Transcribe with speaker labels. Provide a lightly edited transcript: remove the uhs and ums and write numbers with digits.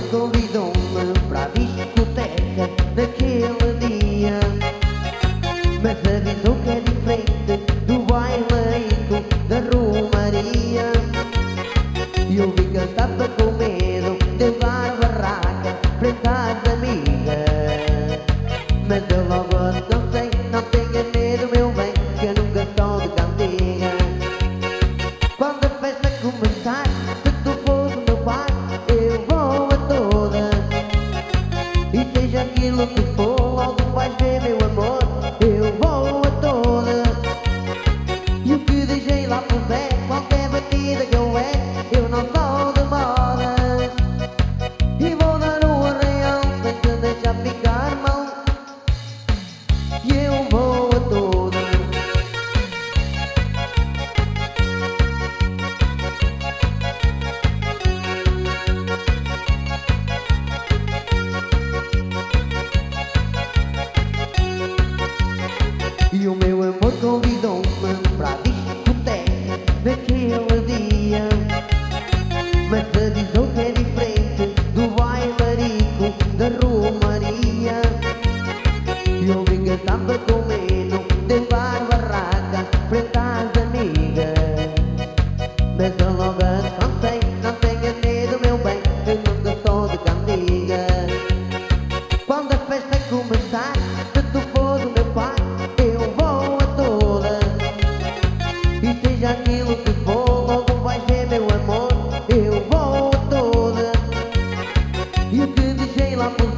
Speaker 1: amor convidou-me para a discoteca naquele dia, mas avisou que é diferente do bailarico da Romaria. E eu vi que ele estava com medo de levar barraca frente às amigas, mas eu logo descansei, não tenha medo meu bem, que eu nunca sou de cantiga. Quando a festa começar, se tu fores o meu pai, eu vou a todas. E seja aquilo que for, logo vais ver meu amor, eu vou a todas. E o que DJ lá puser, qualquer batida que eu eu não sou de modas. E vou dar um arreão sem te deixar ficar mal, e eu vou a todas. E o meu amor convidou-me para a discoteca naquele dia, mas avisou que é diferente do bailarico da Romaria. E eu vi que estava com medo de levar barraca frente às amigas, mas eu logo descansei, não tenha medo meu bem, eu nunca sou de cantiga. Quando a festa começar, se tu fores o meu pai, eu vou a todas. E seja aquilo que for, logo vais ver meu amor, eu vou a todas. E o que DJ lá por